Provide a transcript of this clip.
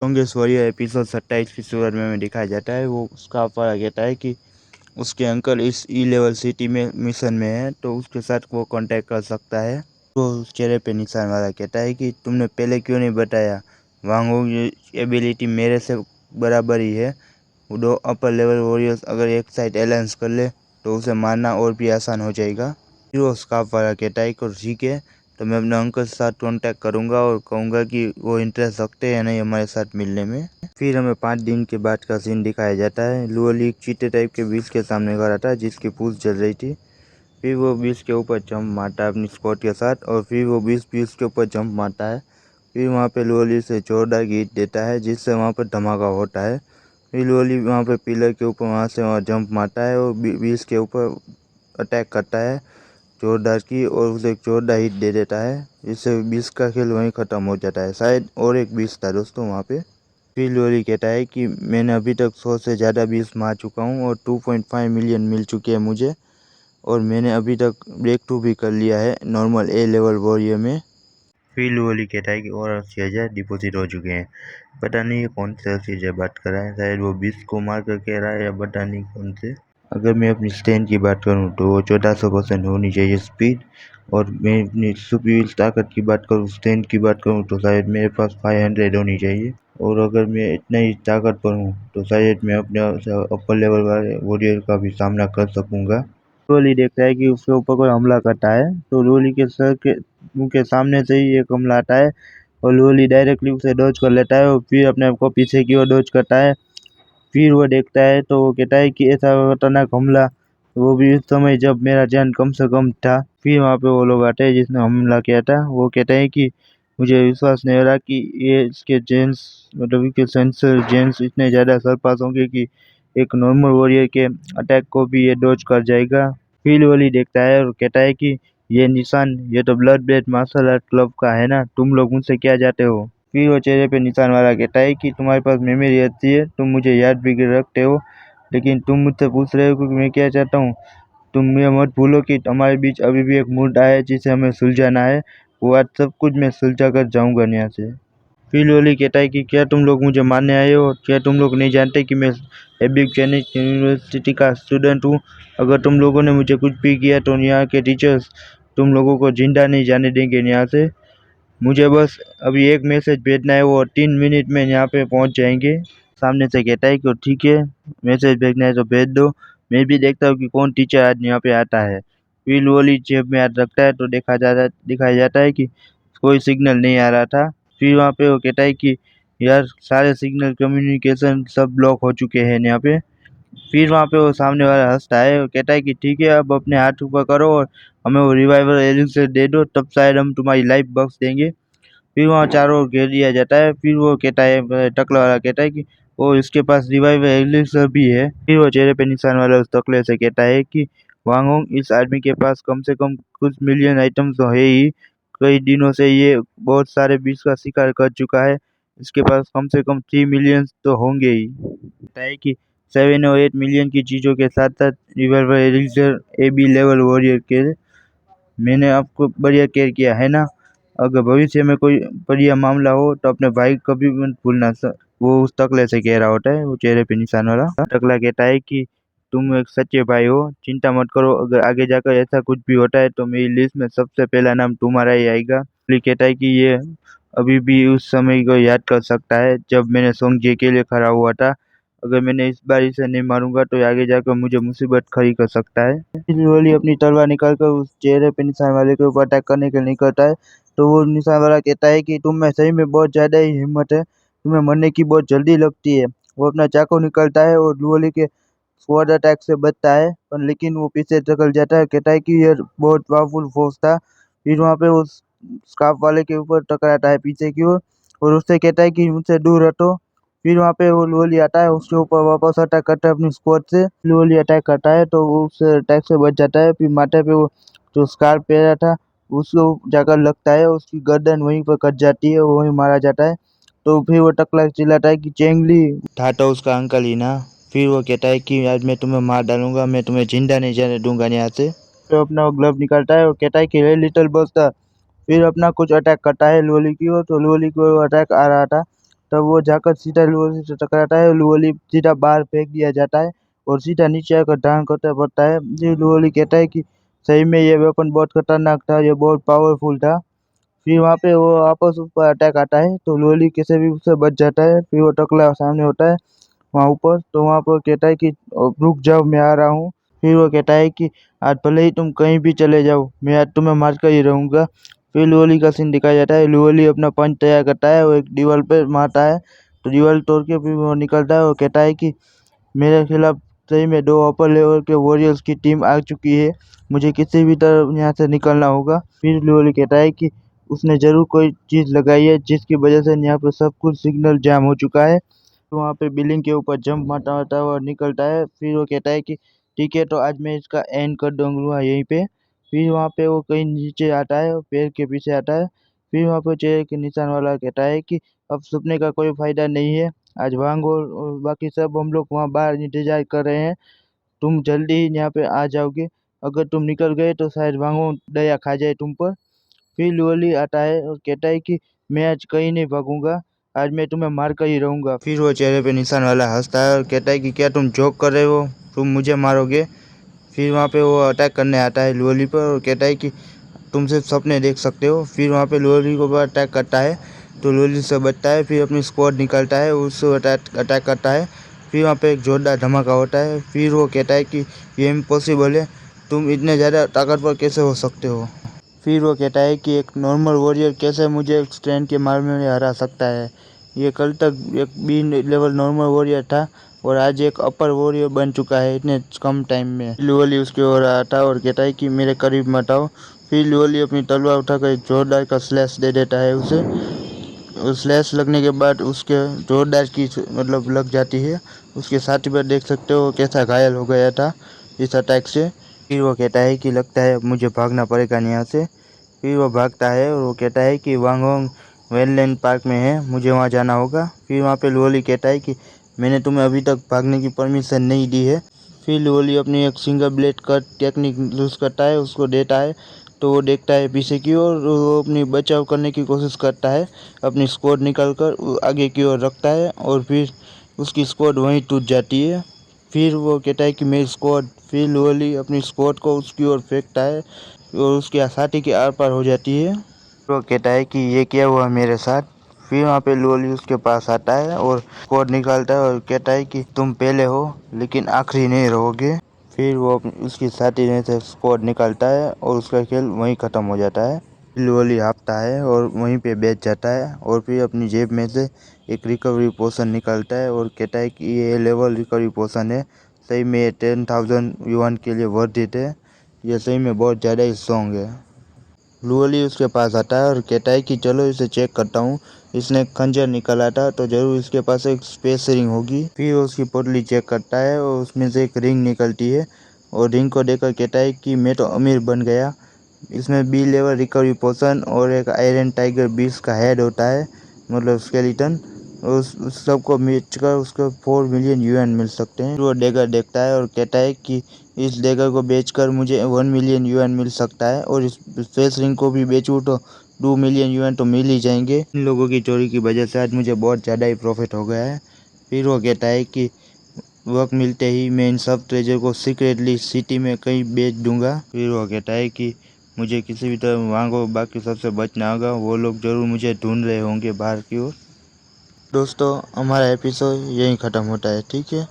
Congress warrior episode 27 की सूरत में दिखाया जाता है। वो उसका वाला कहता है कि उसके अंकल इस ई लेवल सिटी में मिशन में है, तो उसके साथ वो कांटेक्ट कर सकता है। वो चेहरे पे निशान वाला कहता है कि तुमने पहले क्यों नहीं बताया। वांगो ये एबिलिटी मेरे से बराबर ही है। वो दो अपर लेवल वॉरियर्स अगर एक साइड अलायंस कर ले तो उसे मारना और भी आसान हो जाएगा। फिर वो स्कार्फ वाला कहता है कि ठीक है, तो मैं अपने अंकल के साथ कांटेक्ट करूंगा और कहूंगा कि वो इंटरेस्ट रखते हैं या नहीं हमारे साथ मिलने में। फिर हमें 5 दिन के बाद का सीन दिखाया जाता है। लुओली एक चीते टाइप के बीच के सामने खड़ा था जिसकी पूंछ जल रही थी। फिर वो बीच के ऊपर जंप मारता है अपनी स्क्वाड के साथ, और फिर वो बीच के ऊपर जंप मारता है। फिर वहाँ पे लुओली से जोरदार हिट देता है जिससे वहाँ पर धमाका होता है। फिर लुओली वहाँ पे पिलर के ऊपर वहाँ से वहाँ जंप मारता है और बीच के ऊपर अटैक करता है जोरदार की, और उसे जोरदार हिट दे देता है जिससे बीस का खेल वहीं ख़त्म हो जाता है। शायद और एक बीस था दोस्तों वहाँ पे। फिर लोरी कहता है कि मैंने अभी तक 100 से ज़्यादा बीस मार चुका हूँ और 2.5 मिलियन मिल चुके हैं मुझे, और मैंने अभी तक ब्रेक थ्रू भी कर लिया है नॉर्मल ए लेवल वॉरियर में। फिर लोरी कहता है कि और 80,000 डिपॉजिट हो चुके हैं। पता नहीं ये कौन से 80,000 बात कर रहा है, शायद वो 20 को मार कर कह रहा है या पता नहीं कौन से। अगर मैं अपनी स्टैंड की बात करूं तो वो 1400% होनी चाहिए स्पीड, और मैं अपनी सुपीरियर ताकत की बात करूं, स्टैंड की बात करूं तो शायद मेरे पास 500 होनी चाहिए। और अगर मैं इतना ही ताकतवर हूं तो शायद मैं अपने अपर लेवल वाले वॉरियर का भी सामना कर सकूंगा। लोली देखता है कि उसके ऊपर कोई हमला करता है, तो लोली के सर के मुंह के सामने से ही एक हमला आता है और लोली डायरेक्टली उसे डॉज कर लेता है और फिर अपने आप को पीछे की ओर डॉज करता है। फिर वो देखता है तो वो कहता है कि ऐसा खतरनाक हमला, वो भी उस समय जब मेरा जान कम से कम था। फिर वहाँ पे वो लोग आते हैं जिसने हमला किया था। वो कहते हैं कि मुझे विश्वास नहीं हो रहा कि ये इसके जेन्स मतलब इसके सेंसर जेन्स इतने ज़्यादा सरपास होंगे कि एक नॉर्मल वॉरियर के अटैक को भी ये डॉज कर जाएगा। फिर वॉली देखता है और कहता है कि ये निशान, ये तो blood blade martial art club का है ना, तुम लोग मुझसे क्या चाहते हो। फिर वो चेहरे पे निशान वाला कहता है कि तुम्हारे पास मेमोरी अच्छी है, तुम मुझे याद भी रखते हो, लेकिन तुम मुझसे पूछ रहे हो कि मैं क्या चाहता हूँ। तुम ये मत भूलो कि हमारे बीच अभी भी एक मुद्दा है जिसे हमें सुलझाना है। वो आज सब कुछ मैं सुलझा कर जाऊंगा यहाँ से। फिर ओली कहता है कि क्या तुम लोग मुझे मारने आए हो, क्या तुम लोग नहीं जानते कि मैं एबिक चैनिक यूनिवर्सिटी का स्टूडेंट हूँ। अगर तुम लोगों ने मुझे कुछ भी किया तो यहाँ के टीचर्स तुम लोगों को जिंदा नहीं जाने देंगे यहाँ से। मुझे बस अभी एक मैसेज भेजना है, वो 3 मिनट में यहाँ पे पहुँच जाएंगे। सामने से कहता है कि ठीक है, मैसेज भेजना है तो भेज दो, मैं भी देखता हूँ कि कौन टीचर आज यहाँ पे आता है। फिर वोली जेब में हाथ रखता है तो दिखाया जाता है कि कोई सिग्नल नहीं आ रहा था। फिर वहाँ पे वो कहता है कि यार सारे सिग्नल कम्युनिकेशन सब ब्लॉक हो चुके हैं यहाँ पे। फिर वहाँ पे वो सामने वाला हंसता है और कहता है कि ठीक है, अब अपने हाथ ऊपर करो और हमें वो रिवाइवल एलिक्सर दे दो, तब शायद हम तुम्हारी लाइफ बख्श देंगे। फिर वहाँ चारों ओर घेर लिया जाता है। फिर वो कहता है, टकला वाला कहता है कि वो इसके पास रिवाइव एलिक्सर भी है। फिर वो चेहरे पे निशान वाला उस टकले से कहता है कि वांगोंग, इस आदमी के पास कम से कम कुछ मिलियन आइटम्स तो है ही, कई दिनों से ये बहुत सारे बीज का शिकार कर चुका है, इसके पास कम से कम 3 मिलियन तो होंगे ही। कहता है कि 7 और 8 मिलियन की चीज़ों के साथ साथ revival elixir AB level warrior के मैंने आपको बढ़िया केयर किया है ना। अगर भविष्य में कोई बढ़िया मामला हो तो अपने भाई को कभी मत भूलना सर। वो उस टकले से कह रहा होता है, वो चेहरे पे निशान वाला टकला कहता है कि तुम एक सच्चे भाई हो, चिंता मत करो, अगर आगे जाकर ऐसा कुछ भी होता है तो मेरी लिस्ट में सबसे पहला नाम तुम्हारा ही आएगा। पुलिस कहता है कि ये अभी भी उस समय को याद कर सकता है जब मैंने सोंगजे के लिए खड़ा हुआ था। अगर मैंने इस बार इसे नहीं मारूंगा तो आगे जाकर मुझे मुसीबत खड़ी कर सकता है। फिर वोली अपनी तलवार निकालकर उस चेहरे पे निशान वाले के ऊपर अटैक करने के लिए निकलता है, तो वो निशान वाला कहता है कि तुम में सही में बहुत ज्यादा ही हिम्मत है, तुम्हें मरने की बहुत जल्दी लगती है। वो अपना चाकू निकालता है और लुओली के स्वॉर्ड अटैक से बचता है, पर लेकिन वो पीछे निकल जाता है। कहता है कि ये बहुत पावरफुल फोर्स था। फिर वहाँ पे वो स्कार्फ वाले के ऊपर टकराता है पीछे की ओर, और उससे कहता है कि मुझसे दूर हटो। फिर वहाँ पे वो लोली आता है, उसके ऊपर वापस अटैक करता है अपनी स्क्वाड से। लोली अटैक करता है तो वो उस अटैक से बच जाता है। फिर माथे पे वो जो स्कार्फ पहना था उसको जाकर लगता है, उसकी गर्दन वहीं पर कट जाती है, वो वहीं मारा जाता है। तो फिर वो टकला चिल्लाता है कि चेंगली था तो उसका अंकल ही ना। फिर वो कहता है कि आज मैं तुम्हें मार डालूंगा, मैं तुम्हें जिंदा नहीं जाने दूंगा यहाँ से। तो अपना वो ग्लव निकालता है और कहता है कि हे लिटिल बस्टर। फिर अपना कुछ अटैक करता है लोली की ओर, तो लोली को अटैक आ रहा था, तब वो जाकर सीधा लुओली से टकराता है। लुओली सीधा बाहर फेंक दिया जाता है और सीधा नीचे आकर डांग करता पड़ता है। जी लुओली कहता है कि सही में ये वेपन बहुत खतरनाक था, ये बहुत पावरफुल था। फिर वहाँ पे वो वापस उस पर अटैक आता है तो लुओली कैसे भी उससे बच जाता है। फिर वो टकला सामने होता है वहाँ ऊपर, तो वहाँ पर कहता है कि रुक जाओ, मैं आ रहा हूँ। फिर वो कहता है कि आज भले ही तुम कहीं भी चले जाओ, मैं आज तुम्हें मार कर ही रहूंगा। फिर लुओली का सीन दिखाया जाता है। लुओली अपना पंच तैयार करता है, वो एक दीवार पे मारता है तो दीवार तोड़ के फिर वो निकलता है और कहता है कि मेरे खिलाफ सही में 2 अपर लेवल के वॉरियर्स की टीम आ चुकी है, मुझे किसी भी तरह यहाँ से निकलना होगा। फिर लुओली कहता है कि उसने ज़रूर कोई चीज़ लगाई है जिसकी वजह से यहाँ पे सब कुछ सिग्नल जाम हो चुका है। तो वहाँ पे बिल्डिंग के ऊपर जंप मारता हुआ निकलता है। फिर वो कहता है कि ठीक है, तो आज मैं इसका एंड कर दूंगा यहीं पे। फिर वहाँ पे वो कहीं नीचे आता है और पेड़ के पीछे आता है। फिर वहाँ पे चेहरे के निशान वाला कहता है कि अब छुपने का कोई फायदा नहीं है, आज वांग और बाकी सब हम लोग वहाँ बाहर इंतजार कर रहे हैं, तुम जल्दी ही यहाँ पे आ जाओगे। अगर तुम निकल गए तो शायद वांगो दया खा जाए तुम पर। फिर लुओली आता है और कहता है कि मैं आज कहीं नहीं भागूंगा, आज मैं तुम्हें मार कर ही रहूंगा। फिर वो चेहरे पे निशान वाला हंसता है और कहता है कि क्या तुम जोक कर रहे हो, तुम मुझे मारोगे। फिर वहाँ पे वो अटैक करने आता है लुओली पर और कहता है कि तुम सिर्फ सपने देख सकते हो। फिर वहाँ पे लुओली को अटैक करता है तो लुओली से बचता है। फिर अपनी स्क्वाड निकालता है, उससे अटैक करता है। फिर वहाँ पे एक जोरदार धमाका होता है। फिर वो कहता है कि ये इम्पॉसिबल है, तुम इतने ज़्यादा ताकतवर कैसे हो सकते हो। फिर वो कहता है कि एक नॉर्मल वॉरियर कैसे मुझे एक स्ट्रेंथ के मामले में हरा सकता है। ये कल तक एक बी लेवल नॉर्मल वॉरियर था और आज एक अपर वॉरियर बन चुका है इतने कम टाइम में। लुओली उसकी ओर आता और कहता है कि मेरे करीब मत आओ। फिर लुओली अपनी तलवार उठाकर एक जोरदार का स्लैश दे देता है उसे। स्लैश लगने के बाद उसके जोरदार की मतलब लग जाती है। उसके साथी पर देख सकते हो कैसा घायल हो गया था इस अटैक से। फिर वो कहता है कि लगता है अब मुझे भागना पड़ेगा यहाँ से। फिर वो भागता है और वो कहता है कि वांगोंग वेनलैंड पार्क में है, मुझे वहाँ जाना होगा। फिर वहाँ पे लुओली कहता है कि मैंने तुम्हें अभी तक भागने की परमिशन नहीं दी है। फिर लुओली अपनी एक single blade cut technique use करता है, उसको देता है तो वो देखता है पीछे की ओर, वो अपनी बचाव करने की कोशिश करता है, अपनी स्क्वाड निकाल कर आगे की ओर रखता है और फिर उसकी स्क्वाड वहीं टूट जाती है। फिर वो कहता है कि मेरी स्क्वाड। फिर लुओली अपनी स्क्वाड को उसकी ओर फेंकता है और उसकी साथी के आर पार हो जाती है। वो कहता है कि ये क्या हुआ मेरे साथ। फिर वहाँ पे लुओली उसके पास आता है और कोड निकालता है और कहता है कि तुम पहले हो लेकिन आखिरी नहीं रहोगे। फिर वो उसकी साथी में से कोड निकालता है और उसका खेल वहीं ख़त्म हो जाता है। लुओली हाँफता है और वहीं पे बैठ जाता है और फिर अपनी जेब में से एक रिकवरी पोशन निकालता है और कहता है कि ये लेवल रिकवरी पोशन है, सही में 10,000 युआन के लिए वर्थ इट है, ये सही में बहुत ज़्यादा ही स्ट्रॉन्ग है। लुओली उसके पास आता है और कहता है कि चलो इसे चेक करता हूँ, इसने खंजर निकाला था तो ज़रूर इसके पास एक स्पेस रिंग होगी। फिर वो उसकी पोटली चेक करता है और उसमें से एक रिंग निकलती है और रिंग को देखकर कहता है कि मैं तो अमीर बन गया। इसमें बी लेवल रिकवरी पोशन और एक आयरन टाइगर बीस्ट का हेड होता है, मतलब स्केलेटन। उस सब को बेच कर उसको 4 मिलियन यूएन मिल सकते हैं। वो डेगर देखता है और कहता है कि इस डेगर को बेचकर मुझे 1 मिलियन यूएन मिल सकता है और इस फेस रिंग को भी बेचूँ तो 2 मिलियन यूएन तो मिल ही जाएंगे। इन लोगों की चोरी की वजह से आज मुझे बहुत ज़्यादा ही प्रॉफिट हो गया है। फिर वो कहता है कि वक्त मिलते ही मैं इन सब ट्रेजर को सीक्रेटली सिटी में कहीं बेच दूंगा। फिर वो कहता है कि मुझे किसी भी तरह वांगो बाकी सबसे बचना होगा, वो लोग ज़रूर मुझे ढूंढ रहे होंगे बाहर की ओर। दोस्तों, हमारा एपिसोड यहीं ख़त्म होता है, ठीक है।